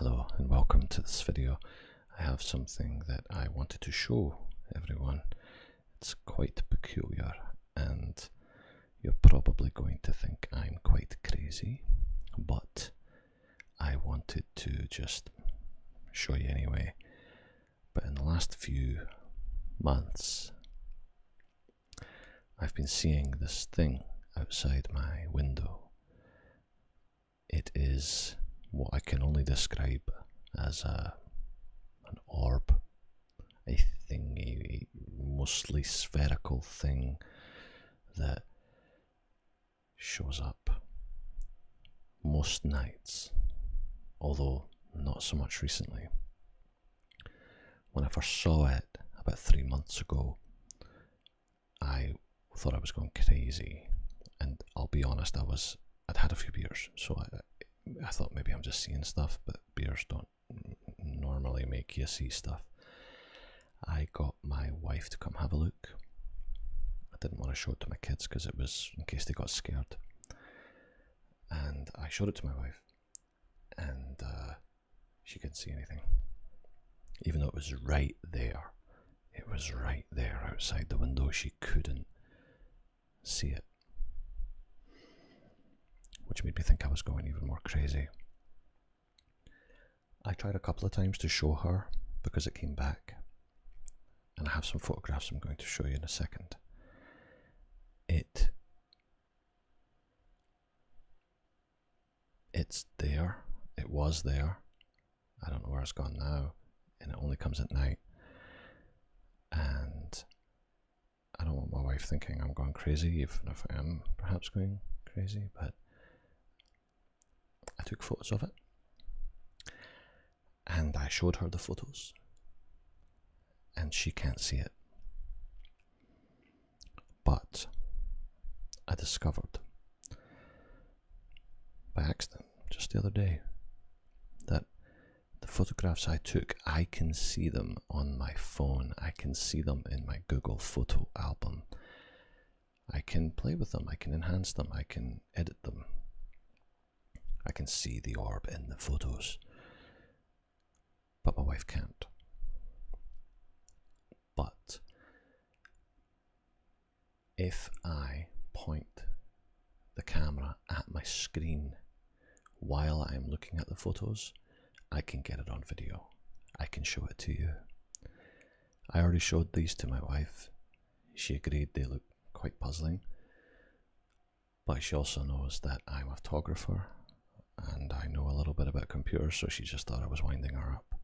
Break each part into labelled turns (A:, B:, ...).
A: Hello and welcome to this video. I have something that I wanted to show everyone. It's quite peculiar and you're probably going to think I'm quite crazy, but I wanted to just show you anyway. But in the last few months I've been seeing this thing outside my window. It is what I can only describe as an orb, a mostly spherical thing that shows up most nights, although not so much recently. When I first saw it about 3 months ago, I thought I was going crazy, and I'll be honest, I'd had a few beers, so I thought maybe I'm just seeing stuff, but beers don't normally make you see stuff. I got my wife to come have a look. I didn't want to show it to my kids because it was in case they got scared. And I showed it to my wife, and she couldn't see anything. Even though it was right there. It was right there outside the window. She couldn't see it, which made me think I was going even more crazy. I tried a couple of times to show her because it came back, and I have some photographs I'm going to show you in a second. It's there. It was there. I don't know where it's gone now, and it only comes at night. And I don't want my wife thinking I'm going crazy, even if I am perhaps going crazy, but I took photos of it, and I showed her the photos, and she can't see it. But I discovered by accident just the other day that the photographs I took, I can see them on my phone. I can see them in my Google photo album. I can play with them. I can enhance them. I can edit them. I can see the orb in the photos, but my wife can't. But if I point the camera at my screen while I'm looking at the photos, I can get it on video. I can show it to you. I already showed these to my wife. She agreed they look quite puzzling, but she also knows that I'm a photographer and I know a little bit about computers, so she just thought I was winding her up.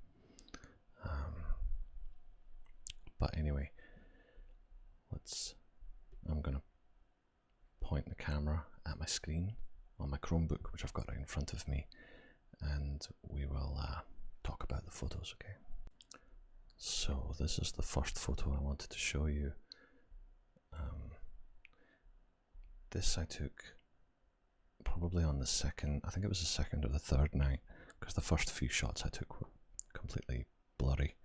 A: But anyway, I'm going to point the camera at my screen on my Chromebook, which I've got right in front of me, and we will talk about the photos, okay? So this is the first photo I wanted to show you. This I took probably on the second, I think it was the second or the third night, because the first few shots I took were completely blurry.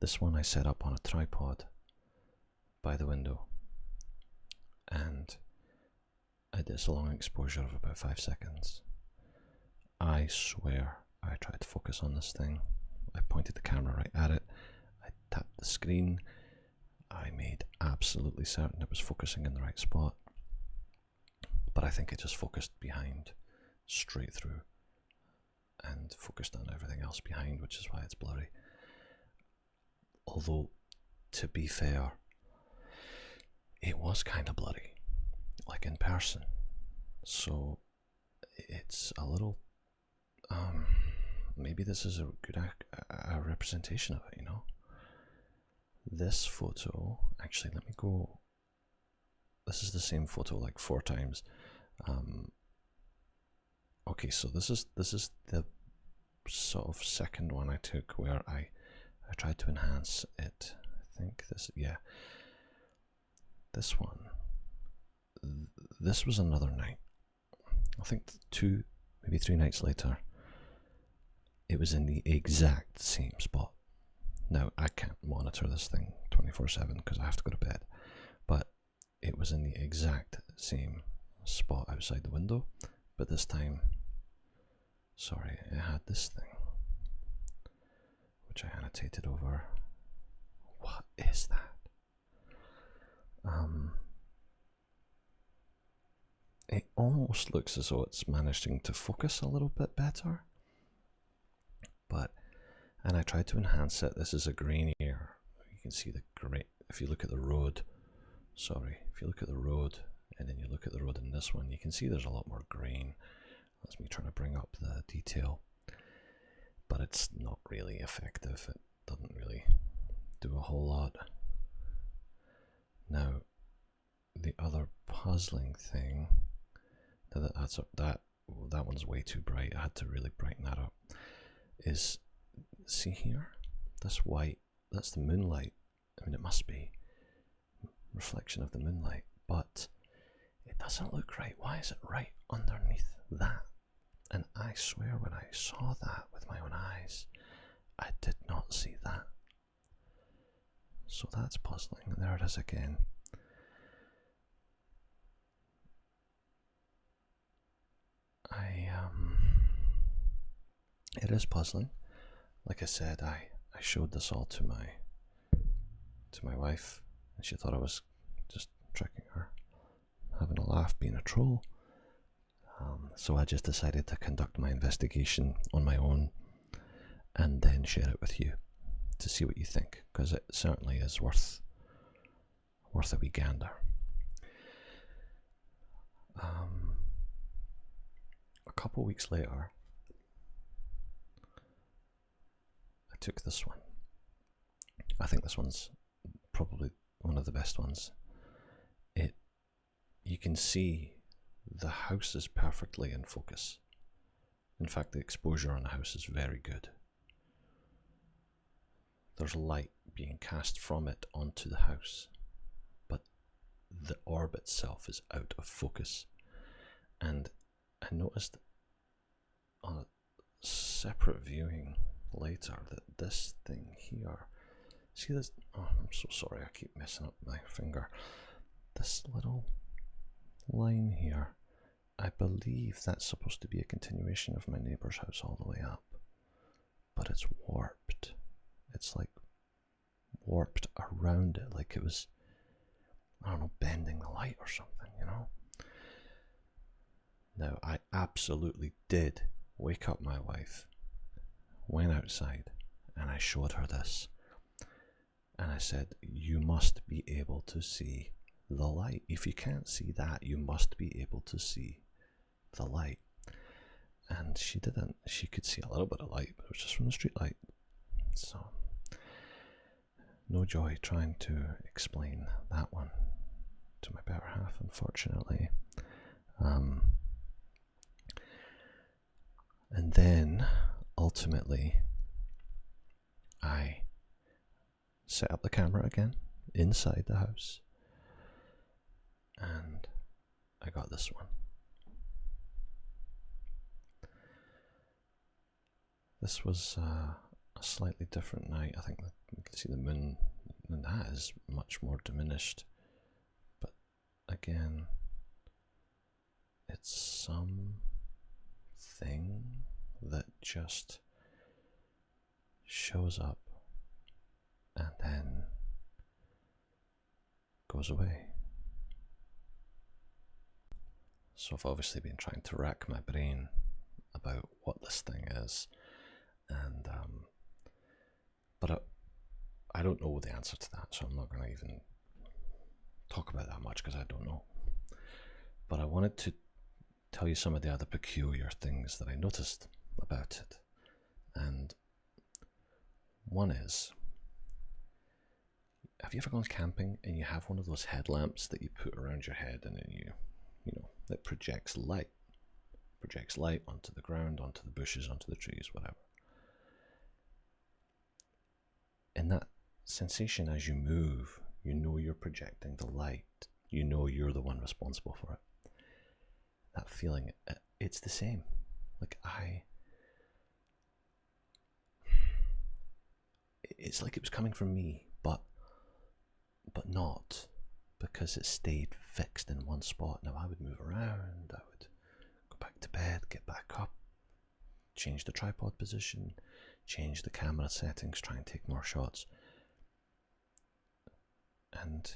A: This one I set up on a tripod by the window, and I did a long exposure of about 5 seconds. I swear I tried to focus on this thing. I pointed the camera right at it. I tapped the screen. I made absolutely certain it was focusing in the right spot. But I think it just focused behind, straight through, and focused on everything else behind, which is why it's blurry. Although, to be fair, it was kind of blurry, like in person. So it's a little, maybe this is a good representation of it, you know? This photo, actually, let me go. This is the same photo like 4 times. Okay, so this is the sort of second one I took where I tried to enhance it. I think this, yeah. This one. This was another night. I think 2, maybe 3 nights later. It was in the exact same spot. Now, I can't monitor this thing 24/7 because I have to go to bed. But it was in the exact same spot outside the window, but this time, sorry, it had this thing. rotated over. What is that? It almost looks as though it's managing to focus a little bit better. And I tried to enhance it. This is a grainier. You can see the grain. If you look at the road, if you look at the road and then you look at the road in this one, you can see there's a lot more grain. That's me trying to bring up the detail. But it's not really effective. It doesn't really do a whole lot. Now, the other puzzling thing, that one's way too bright. I had to really brighten that up. Is, see here, this white, that's the moonlight. I mean, it must be reflection of the moonlight, but it doesn't look right. Why is it right underneath that? And I swear when I saw that with my own eyes, I did not see that. So that's puzzling, and there it is again. It is puzzling. Like I said, I showed this all to my wife, and she thought I was just tricking her, having a laugh, being a troll. So I just decided to conduct my investigation on my own and then share it with you to see what you think, because it certainly is worth a wee gander. A couple weeks later, I took this one. I think this one's probably one of the best ones. You can see the house is perfectly in focus. In fact, the exposure on the house is very good. There's light being cast from it onto the house, but the orb itself is out of focus. And I noticed on a separate viewing later that this thing here, see this, oh, I'm so sorry, I keep messing up my finger. This little line here, I believe that's supposed to be a continuation of my neighbour's house all the way up, but it's warped. It's like warped around it, like it was, I don't know, bending the light or something, you know. Now, I absolutely did wake up my wife, went outside, and I showed her this. And I said, you must be able to see the light. If you can't see that, you must be able to see the light. And she didn't. She could see a little bit of light, but it was just from the street light. So, no joy trying to explain that one to my better half, unfortunately. And then, ultimately, I set up the camera again inside the house, and I got this one. This was a slightly different night. I think that you can see the moon, and that is much more diminished. But again, it's something that just shows up and then goes away. So I've obviously been trying to rack my brain about what this thing is, and but I don't know the answer to that, so I'm not going to even talk about that much because I don't know. But I wanted to tell you some of the other peculiar things that I noticed about it, and one is, have you ever gone camping and you have one of those headlamps that you put around your head, and then you know, that projects light onto the ground, onto the bushes, onto the trees, whatever. And that sensation as you move, you know you're projecting the light, you know you're the one responsible for it. That feeling, it's the same. Like it's like it was coming from me, but not, because it stayed fixed in one spot. Now I would move around, I would go back to bed, get back up, change the tripod position, change the camera settings, try and take more shots. And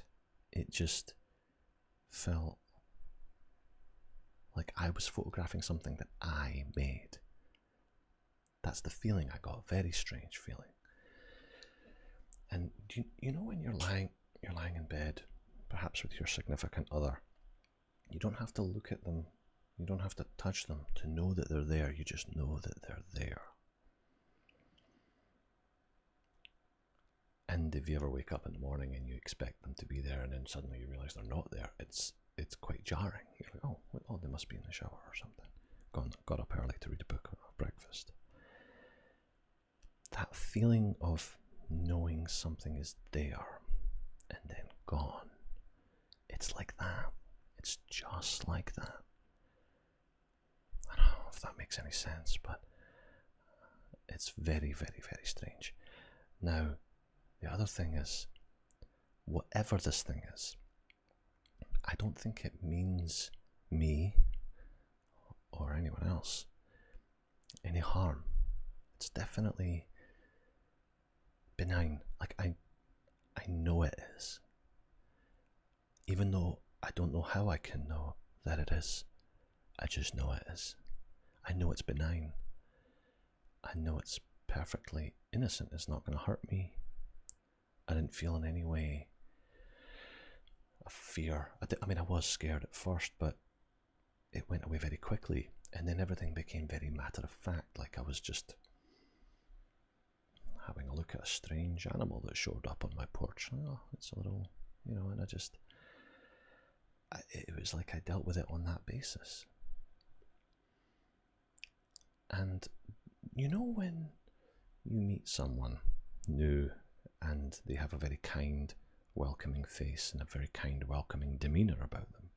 A: it just felt like I was photographing something that I made. That's the feeling I got, a very strange feeling. And you know when you're lying in bed, perhaps with your significant other, you don't have to look at them, you don't have to touch them to know that they're there, you just know that they're there. And if you ever wake up in the morning and you expect them to be there and then suddenly you realise they're not there, it's quite jarring. You're like, oh, they must be in the shower or something. Got up early to read a book or breakfast. That feeling of knowing something is there and then gone. It's like that. It's just like that. I don't know if that makes any sense, but it's very, very, very strange. Now, the other thing is, whatever this thing is, I don't think it means me or anyone else any harm. It's definitely benign. Like I know it is. Even though I don't know how I can know that it is, I just know it is. I know it's benign. I know it's perfectly innocent. It's not going to hurt me. I didn't feel in any way a fear. I mean, I was scared at first, but it went away very quickly. And then everything became very matter of fact, like I was just having a look at a strange animal that showed up on my porch. Oh, it's a little, and it was like I dealt with it on that basis. And when you meet someone new and they have a very kind, welcoming face and a very kind, welcoming demeanour about them,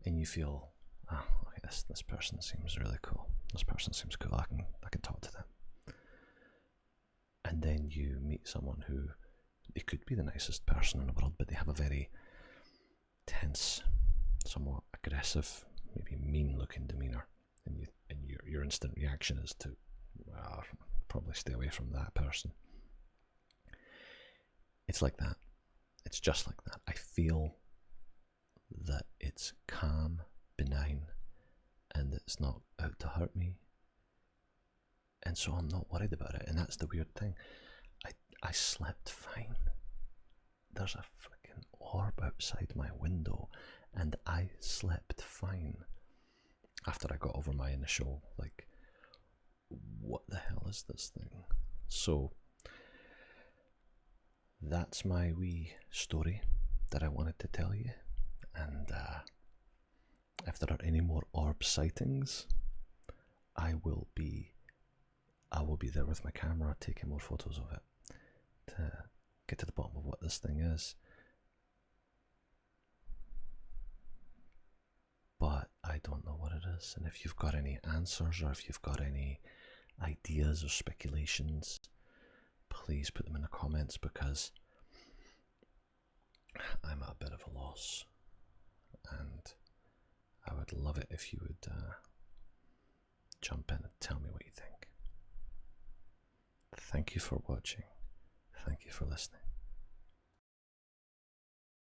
A: and you feel, okay, this person seems really cool. This person seems cool. I can talk to them. And then you meet someone who, they could be the nicest person in the world, but they have a very tense, somewhat aggressive, maybe mean-looking demeanour, and your instant reaction is to probably stay away from that person. It's like that. It's just like that. I feel that it's calm, benign, and it's not out to hurt me. And so I'm not worried about it. And that's the weird thing. I slept fine. There's a freaking orb outside my window, and I slept fine after I got over my initial, like, what the hell is this thing? So that's my wee story that I wanted to tell you. And if there are any more orb sightings, I will be there with my camera taking more photos of it to get to the bottom of what this thing is. But I don't know what it is, and if you've got any answers or if you've got any ideas or speculations, please put them in the comments, because I'm at a bit of a loss and I would love it if you would jump in and tell me what you think. Thank you for watching. Thank you for listening.